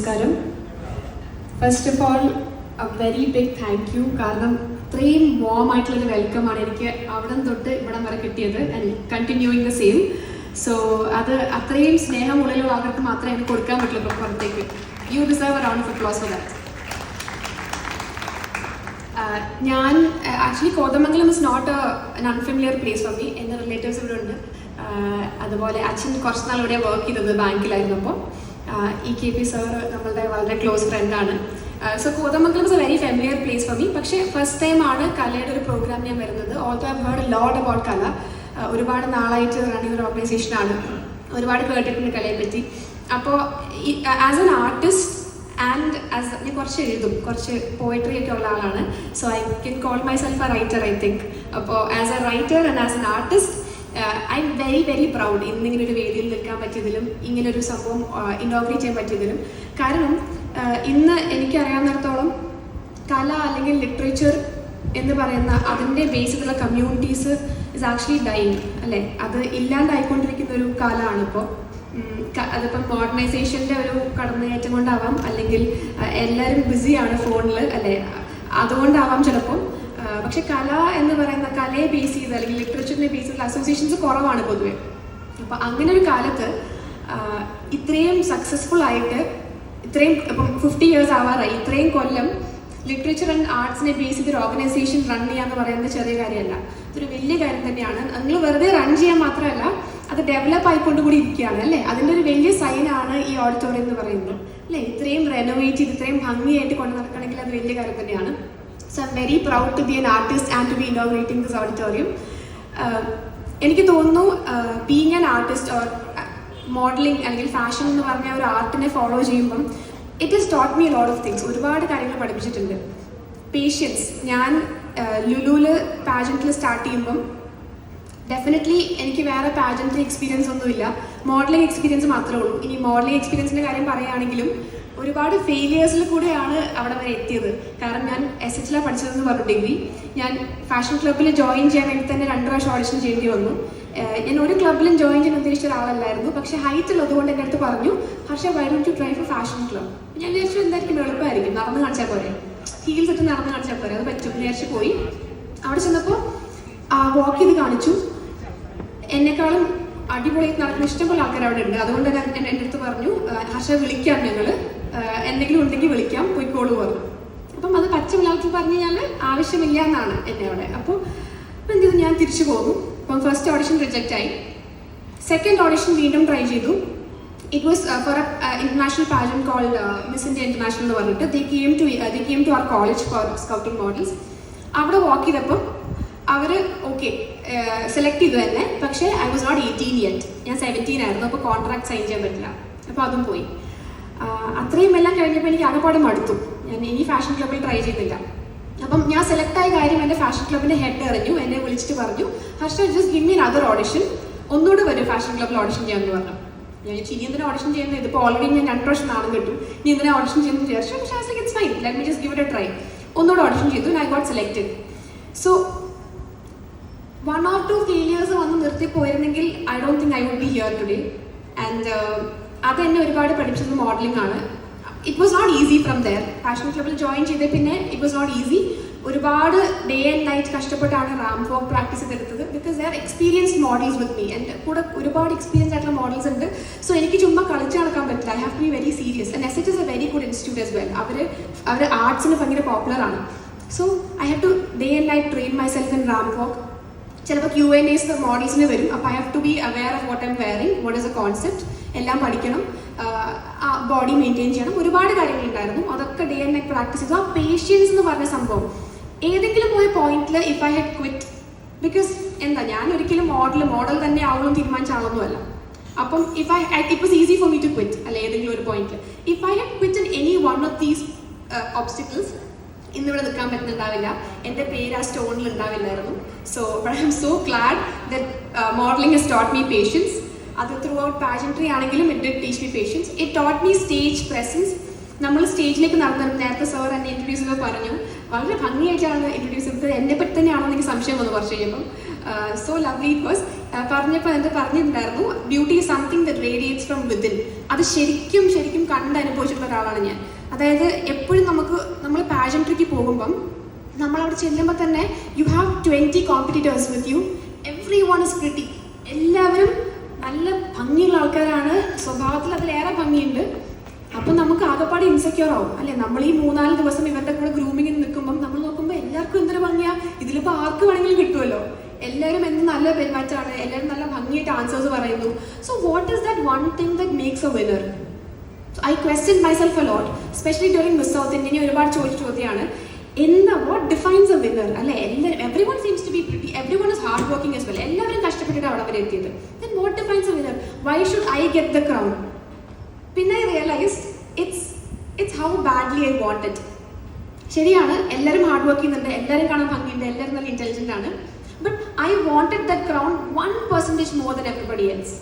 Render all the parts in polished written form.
നമസ്കാരം. First of all very big thank you. കാരണം ഇത്രയും വാം ആയിട്ടുള്ളൊരു വെൽക്കമാണ് എനിക്ക് അവിടെ തൊട്ട് ഇവിടം വരെ കിട്ടിയത് and continuing the same. So അത് അത്രയും സ്നേഹമുള്ളിലോ അവർക്ക് മാത്രമേ എനിക്ക് കൊടുക്കാൻ പറ്റുള്ളൂ. ഇപ്പോൾ പുറത്തേക്ക് you deserve a round of applause for that. ഞാൻ actually Kothamangalam is not an unfamiliar place for me. എൻ്റെ റിലേറ്റീവ്സ് ഇവിടെ ഉണ്ട്. അതുപോലെ അച്ഛൻ കുറച്ച് നാൾ ഇവിടെ വർക്ക് ചെയ്തത് ബാങ്കിലായിരുന്നപ്പോൾ. EKP സാർ നമ്മളുടെ വളരെ ക്ലോസ് ഫ്രണ്ടാണ്. So Kothamangalam is a very familiar place for me. പക്ഷേ ഫസ്റ്റ് ടൈമാണ് കലയുടെ ഒരു പ്രോഗ്രാം ഞാൻ വരുന്നത്. Also I heard a lot about കല. ഒരുപാട് നാളായിട്ട് റൺ ചെയ്യുന്ന ഒരു ഓർഗനൈസേഷനാണ്. ഒരുപാട് കേട്ടിട്ടുണ്ട് കലയെ പറ്റി. അപ്പോൾ as an artist and as ഞാൻ കുറച്ച് എഴുതും, കുറച്ച് പോയട്രി ഒക്കെ ഉള്ള ആളാണ്. So I can call myself a writer I think. അപ്പോൾ as a writer and as an artist I am very very proud ഇന്നിങ്ങനെ ഒരു വേദിയിൽ നിൽക്കാൻ പറ്റിയതിലും ഇങ്ങനൊരു സംഭവം ഇനോഗ്രേറ്റ് ചെയ്യാൻ പറ്റിയതിലും. കാരണം ഇന്ന് എനിക്കറിയാവുന്നിടത്തോളം കല അല്ലെങ്കിൽ ലിറ്ററേച്ചർ എന്ന് പറയുന്ന അതിൻ്റെ ബേസിലുള്ള കമ്മ്യൂണിറ്റീസ് ഇസ് ആക്ച്വലി ഡൈയിങ് അല്ലേ. അത് ഇല്ലാണ്ടായിക്കൊണ്ടിരിക്കുന്ന ഒരു കാലമാണ് ഇപ്പോൾ. അതിപ്പം മോഡേണൈസേഷൻ്റെ ഒരു കടന്നുകയറ്റം കൊണ്ടാവാം, അല്ലെങ്കിൽ എല്ലാവരും ബിസിയാണ് ഫോണിൽ അല്ലേ, അതുകൊണ്ടാവാം ചിലപ്പോൾ. പക്ഷെ കല എന്ന് പറയുന്ന കലയെ ബേസ് ചെയ്ത് അല്ലെങ്കിൽ ലിറ്ററേച്ചറിനെ ബേസ് ചെയ്തുള്ള അസോസിയേഷൻസ് കുറവാണ് പൊതുവെ. അപ്പം അങ്ങനെ ഒരു കാലത്ത് ഇത്രയും സക്സസ്ഫുൾ ആയിട്ട് ഇത്രയും ഇപ്പം 50 years ആവാറായി, ഇത്രയും കൊല്ലം ലിറ്ററേച്ചർ ആൻഡ് ആർട്സിനെ ബേസ് ചെയ്തൊരു ഓർഗനൈസേഷൻ റൺ ചെയ്യാന്ന് പറയുന്നത് ചെറിയ കാര്യമല്ല. ഇതൊരു വലിയ കാര്യം തന്നെയാണ്. നിങ്ങൾ വെറുതെ റൺ ചെയ്യാൻ മാത്രമല്ല, അത് ഡെവലപ്പ് ആയിക്കൊണ്ട് കൂടി ഇരിക്കുകയാണ് അല്ലേ. അതിൻ്റെ ഒരു വലിയ സൈനാണ് ഈ ഓഡിറ്റോറിയം എന്ന് പറയുന്നത് അല്ലേ. ഇത്രയും റെനോവേറ്റ് ചെയ്ത് ഇത്രയും ഭംഗിയായിട്ട് കൊണ്ട് നടക്കണമെങ്കിൽ അത് വലിയ കാര്യം തന്നെയാണ്. So I'm very proud to be an artist and to be inaugurating this auditorium. എനിക്ക് തോന്നുന്നു being an artist or modelling അല്ലെങ്കിൽ ഫാഷൻ എന്ന് പറഞ്ഞ ഒരു ആർട്ടിനെ ഫോളോ ചെയ്യുമ്പം it is taught me lot of things. ഒരുപാട് കാര്യങ്ങൾ പഠിപ്പിച്ചിട്ടുണ്ട്. പേഷ്യൻസ്. ഞാൻ ലുലുവിൽ പാജൻറ്റിൽ സ്റ്റാർട്ട് ചെയ്യുമ്പം ഡെഫിനറ്റ്ലി എനിക്ക് വേറെ പാജൻറ്ററി എക്സ്പീരിയൻസ് ഒന്നുമില്ല, മോഡലിംഗ് എക്സ്പീരിയൻസ് മാത്രമേ ഉള്ളൂ. ഇനി മോഡലിംഗ് എക്സ്പീരിയൻസിൻ്റെ കാര്യം പറയുകയാണെങ്കിലും ഒരുപാട് ഫെയിലിയേഴ്സിൽ കൂടെയാണ് അവിടെ വരെ എത്തിയത്. കാരണം ഞാൻ SH പഠിച്ചതെന്ന് പറഞ്ഞു ഡിഗ്രി. ഞാൻ ഫാഷൻ ക്ലബ്ബിൽ ജോയിൻ ചെയ്യാൻ വേണ്ടി തന്നെ 2 പ്രാവശ്യം ഓഡിഷൻ ചെയ്യേണ്ടി വന്നു. ഞാൻ ഒരു ക്ലബ്ബിലും ജോയിൻ ചെയ്യാൻ ഉദ്ദേശിച്ച ഒരാളല്ലായിരുന്നു. പക്ഷേ ഹൈറ്റ് ഉള്ളതുകൊണ്ട് എൻ്റെ അടുത്ത് പറഞ്ഞു, Harsha why don't you try for fashion club. ഞാൻ വിചാരിച്ചു എന്തായിരിക്കും എളുപ്പമായിരിക്കും, നടന്ന് കാണിച്ചാൽ പോരെ, ഹീൽസ് ഇട്ട് നടന്ന് കാണിച്ചാൽ പോരെ, അത് പറ്റും വിചാരിച്ച് പോയി. അവിടെ ചെന്നപ്പോൾ വാക്ക് ചെയ്ത് കാണിച്ചു. എന്നെക്കാളും അടിപൊളി നടക്കുന്ന ഇഷ്ടംപോലെ ആൾക്കാർ അവിടെ ഉണ്ട്. അതുകൊണ്ട് തന്നെ എൻ്റെ അടുത്ത് പറഞ്ഞു, ഹർഷ വിളിക്കാം, ഞങ്ങൾ എന്തെങ്കിലും ഉണ്ടെങ്കിൽ വിളിക്കാം, പോയിക്കോളൂ പറഞ്ഞു. അപ്പം അത് പച്ച മലയാളത്തിൽ പറഞ്ഞു കഴിഞ്ഞാൽ ആവശ്യമില്ല എന്നാണ് എന്നെ അവിടെ. അപ്പോൾ എന്ത് ചെയ്തു, ഞാൻ തിരിച്ചു പോകുന്നു. അപ്പം ഫസ്റ്റ് ഓഡിഷൻ റിജക്റ്റ് ആയി. സെക്കൻഡ് ഓഡിഷൻ വീണ്ടും ട്രൈ ചെയ്തു. It was for international pageant called miss India international എന്ന് പറഞ്ഞിട്ട് they came to our college for scouting models. അവിടെ വാക്ക് ചെയ്തപ്പം അവർ ഓക്കെ സെലക്ട് ചെയ്തു തന്നെ. പക്ഷേ ഐ വാസ് നോട്ട് 18 yet. ഞാൻ 17 ആയിരുന്നു. അപ്പോൾ കോൺട്രാക്ട് സൈൻ ചെയ്യാൻ പറ്റില്ല. അപ്പോൾ അതും പോയി. അത്രയും എല്ലാം കഴിഞ്ഞപ്പോൾ എനിക്ക് ആകെപ്പാടെ മടുത്തു. ഞാൻ ഇനി ഫാഷൻ ക്ലബ്ബിൽ ട്രൈ ചെയ്തില്ല. അപ്പം ഞാൻ സെലക്ട് ആയ കാര്യം എൻ്റെ ഫാഷൻ ക്ലബ്ബിൻ്റെ ഹെഡ് അറിഞ്ഞു. എന്നെ വിളിച്ചിട്ട് പറഞ്ഞു, Harsha just give me other audition, ഒന്നുകൂടെ വരും ഫാഷൻ ക്ലബ്ബിൽ ഓഡിഷൻ ചെയ്യാമെന്ന് പറഞ്ഞു. ഞാൻ ഇനി എന്തിനാ ഓഡിഷൻ ചെയ്യുന്നത്, ഇതിപ്പോൾ ഓൾറെഡി ഞാൻ 2 പ്രാവശ്യം നാളും കിട്ടും, ഇനി എന്തിനാ ഓഡിഷൻ ചെയ്യുന്നത് വിചാരിച്ചു. പക്ഷേ as like it's fine, let me just give it a try. ഒന്നുകൂടെ ഓഡിഷൻ ചെയ്തു. I got selected. So 1 or 2 failures വന്ന് നിർത്തിപ്പോയിരുന്നെങ്കിൽ I don't think I would be here today. And അതെന്നെ ഒരുപാട് പഠിച്ചത് മോഡലിംഗ് ആണ്. It was not easy from there. Fashion ക്ലബ്ബിൽ join ചെയ്തേ പിന്നെ ഇറ്റ് വാസ് നോട്ട് ഈസി. ഒരുപാട് ഡേ ആൻഡ് നൈറ്റ് കഷ്ടപ്പെട്ടാണ് റാം വോക്ക് പ്രാക്ടീസ് ചെയ്തെടുത്തത്. Because they are experienced models with me. എൻ്റെ കൂടെ ഒരുപാട് എക്സ്പീരിയൻസ് ആയിട്ടുള്ള മോഡൽസ് ഉണ്ട്. സോ എനിക്ക് ചുമ്മാ കളിച്ച് നടക്കാൻ പറ്റില്ല. I have to be very serious. And SH is a very good institute as well. അവർ ആർട്സിന് ഭയങ്കര പോപ്പുലറാണ്. So I have to day and night train myself in ramp walk. ചിലപ്പോൾ Q&As മോഡൽസിന് വരും. അപ്പോൾ I have to be aware of what I am wearing, what is a concept, എല്ലാം പഠിക്കണം, ബോഡി മെയിൻറ്റെയിൻ ചെയ്യണം. ഒരുപാട് കാര്യങ്ങളുണ്ടായിരുന്നു. അതൊക്കെ ഡേ ആൻഡ് നൈറ്റ് പ്രാക്ടീസ് ചെയ്തു. ആ പേഷ്യൻസ് എന്ന് പറഞ്ഞ സംഭവം ഏതെങ്കിലും ഒരു പോയിന്റിൽ if I had quit, because എന്താ, ഞാൻ ഒരിക്കലും മോഡൽ തന്നെ ആവുമെന്ന് തീരുമാനിച്ച ആളൊന്നുമല്ല. അപ്പം it was easy for me to quit അല്ല ഏതെങ്കിലും ഒരു പോയിന്റിൽ. If I had quit in any one of these obstacles, ഇന്നിവിടെ നിൽക്കാൻ പറ്റുന്നുണ്ടാവില്ല, എൻ്റെ പേര് ആ സ്റ്റോണിൽ ഉണ്ടാവില്ലായിരുന്നു. So I am so glad that modelling has taught me patience. അത് ത്രൂ ഔട്ട് പാജൻട്രി ആണെങ്കിലും it did teach me patience. It taught me stage presence. നമ്മൾ സ്റ്റേജിലേക്ക് നടന്നു. നേരത്തെ സാർ എന്നെ ഇൻട്രൊഡ്യൂസ് ചെയ്തപ്പോൾ പറഞ്ഞു, വളരെ ഭംഗിയായിട്ടാണ് ഇൻട്രൊഡ്യൂസ് ചെയ്തത്. എന്നെ പറ്റി തന്നെയാണോ എനിക്ക് സംശയം വന്നു കുറച്ച് കഴിയുമ്പം. So lovely it was. പറഞ്ഞപ്പോൾ എന്താ പറഞ്ഞിട്ടുണ്ടായിരുന്നു, beauty is something that radiates from within. അത് ശരിക്കും ശരിക്കും കണ്ട് അനുഭവിച്ചിട്ടുള്ള ഒരാളാണ് ഞാൻ. അതായത് എപ്പോഴും നമ്മൾ പാജൻട്രിക്ക് പോകുമ്പം നമ്മളവിടെ ചെല്ലുമ്പോൾ തന്നെ you have 20 competitors with you, every one is pretty. എല്ലാവരും നല്ല ഭംഗിയുള്ള ആൾക്കാരാണ്, സ്വഭാവത്തിൽ അതിലേറെ ഭംഗിയുണ്ട്. അപ്പം നമുക്ക് ആകെപ്പാട് ഇൻസെക്യൂർ ആവും അല്ലേ? നമ്മൾ ഈ 3-4 ദിവസം ഇവരുടെ കൂടെ ഗ്രൂമിങ്ങിന് നിൽക്കുമ്പം നമ്മൾ നോക്കുമ്പോൾ എല്ലാവർക്കും എന്തൊരു ഭംഗിയാ, ഇതിലിപ്പോൾ ആർക്ക് വേണമെങ്കിലും കിട്ടുമല്ലോ. എല്ലാവരും എന്ത് നല്ല പെരുമാറ്റമാണ്, എല്ലാവരും നല്ല ഭംഗിയായിട്ട് ആൻസേഴ്സ് പറയുന്നു. So what is that one thing that makes a winner? I question myself a lot, specially during Miss South Indian. ഒരുപാട് ചോദിച്ച ചോദ്യമാണ്, എന്താ വാട്ട് ഡിഫൈൻസ് എ വിന്നർ അല്ലേ? Everyone seems to be pretty, everyone is hard working as well. എല്ലാവരും കഷ്ടപ്പെട്ടിട്ട് അവിടെ വരെ എത്തിയത്. Then what defines a winner? Why should I get the crown? പിന്നെ I realised it's how badly I want it. ശരിയാണ്, എല്ലാവരും hard work ചെയ്യുന്നുണ്ട്, എല്ലാവരും കാണാൻ ഭംഗിയുണ്ട്, എല്ലാവരും നല്ല ഇൻ്റലിജൻ്റ് ആണ്. But I wanted that crown 1% more than everybody else.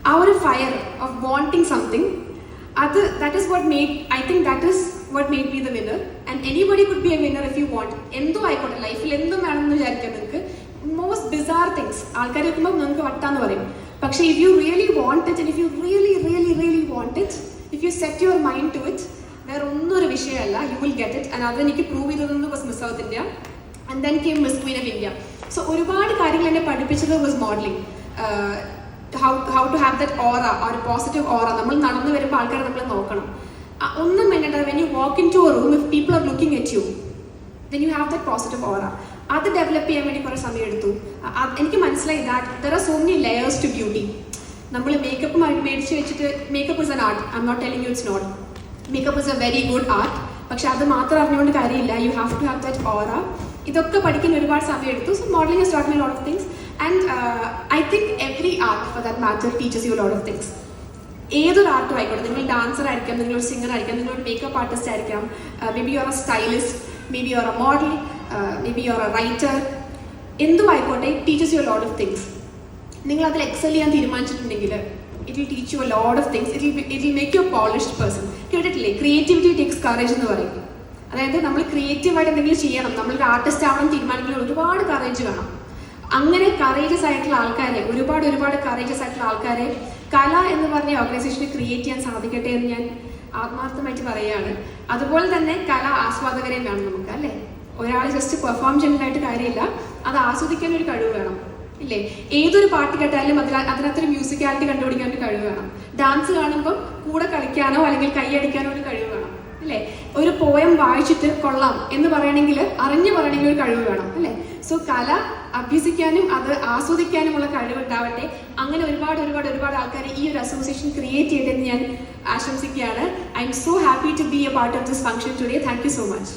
ആ ഒരു fire of wanting something, that is what made me the winner. And anybody could be a winner if you want. എന്തോ ആയിക്കോട്ടെ, ലൈഫിൽ എന്തും വേണമെന്ന് വിചാരിക്കാം നിങ്ങൾക്ക്. മോസ്റ്റ് ബിസാർ തിങ്സ് ആൾക്കാർ വെക്കുമ്പോൾ നിങ്ങൾക്ക് വട്ടാന്ന് പറയും. പക്ഷേ if you really want it, and if you really want it, if you set your mind to it, വേറെ ഒന്നും ഒരു വിഷയമല്ല, you will get it. And അതെനിക്ക് പ്രൂവ് ചെയ്തതെന്ന് was Miss South India and then came Miss Queen of India. So ഒരുപാട് കാര്യങ്ങൾ എന്നെ പഠിപ്പിച്ചത് was modelling. how to have that aura or a positive aura. നമ്മൾ നടന്നു വരുമ്പോൾ ആൾക്കാർ നമ്മളെ നോക്കണം. ഒന്നും വേണ്ട, when you walk into a room, if people are looking at you, then you have that positive aura. അത് ഡെവലപ്പ് ചെയ്യാൻ വേണ്ടി കുറേ സമയം എടുത്തു. എനിക്ക് മനസ്സിലായി that there are so many layers to beauty. നമ്മൾ മേക്കപ്പ് മേടിച്ച് വെച്ചിട്ട്, makeup is an art, I'm not telling you it's not. Makeup is a very good art. പക്ഷെ അത് മാത്രം അറിഞ്ഞുകൊണ്ട് കാര്യമില്ല, you have to have that aura. ഇതൊക്കെ പഠിക്കാൻ ഒരുപാട് സമയം എടുത്തു. So modeling has taught me a lot of things. And I think every art for that matter teaches you a lot of things. ഏതൊരു ആർട്ടും ആയിക്കോട്ടെ, നിങ്ങൾ ഡാൻസർ ആയിരിക്കാം, നിങ്ങളൊരു സിംഗർ ആയിരിക്കാം, നിങ്ങളൊരു മേക്കപ്പ് ആർട്ടിസ്റ്റ് ആയിരിക്കാം, maybe you are a stylist, maybe you are a model, maybe you are a writer, എന്തും ആയിക്കോട്ടെ, it teaches you a lot of things. നിങ്ങൾ അതിൽ എക്സൽ ചെയ്യാൻ തീരുമാനിച്ചിട്ടുണ്ടെങ്കിൽ it will teach you a lot of things. It will make you a polished person. കേട്ടിട്ടില്ലേ, creativity takes courage എന്ന് പറയും. അതായത് നമ്മൾ ക്രിയേറ്റീവായിട്ട് എന്തെങ്കിലും ചെയ്യണം, നമ്മളൊരു ആർട്ടിസ്റ്റ് ആവണം തീരുമാനിക്കുന്ന ഒരുപാട് കറേജ് വേണം. അങ്ങനെ കറേജസ് ആയിട്ടുള്ള ആൾക്കാരെ, ഒരുപാട് കറേജസ് ആയിട്ടുള്ള ആൾക്കാരെ കല എന്ന് പറഞ്ഞ ഓർഗനൈസേഷന് ക്രിയേറ്റ് ചെയ്യാൻ സാധിക്കട്ടെ എന്ന് ഞാൻ ആത്മാർത്ഥമായിട്ട് പറയുകയാണ്. അതുപോലെ തന്നെ കല ആസ്വാദകരെയും വേണം നമുക്ക് അല്ലേ? ഒരാൾ ജസ്റ്റ് പെർഫോം ചെയ്യുന്നതായിട്ട് കാര്യമില്ല, അത് ആസ്വദിക്കാൻ ഒരു കഴിവ് വേണം ഇല്ലേ? ഏതൊരു പാട്ട് കേട്ടാലും അതിനകത്തൊരു മ്യൂസിക്കാലിറ്റി കണ്ടുപിടിക്കാൻ ഒരു കഴിവ് വേണം. ഡാൻസ് കാണുമ്പോൾ കൂടെ കളിക്കാനോ അല്ലെങ്കിൽ കൈയടിക്കാനോ ഒരു കഴിവ് വേണം അല്ലേ? ഒരു പോയം വായിച്ചിട്ട് കൊള്ളാം എന്ന് പറയണമെങ്കിൽ, അറിഞ്ഞു പറയണമെങ്കിൽ ഒരു കഴിവ് വേണം അല്ലേ? സോ കല അഭ്യസിക്കാനും അത് ആസ്വദിക്കാനുമുള്ള കഴിവുണ്ടാവട്ടെ. അങ്ങനെ ഒരുപാട് ആൾക്കാരെ ഈ ഒരു അസോസിയേഷൻ ക്രിയേറ്റ് ചെയ്തെന്ന് ഞാൻ ആശംസിക്കുകയാണ്. I am so happy to be a part of this function today. Thank you so much.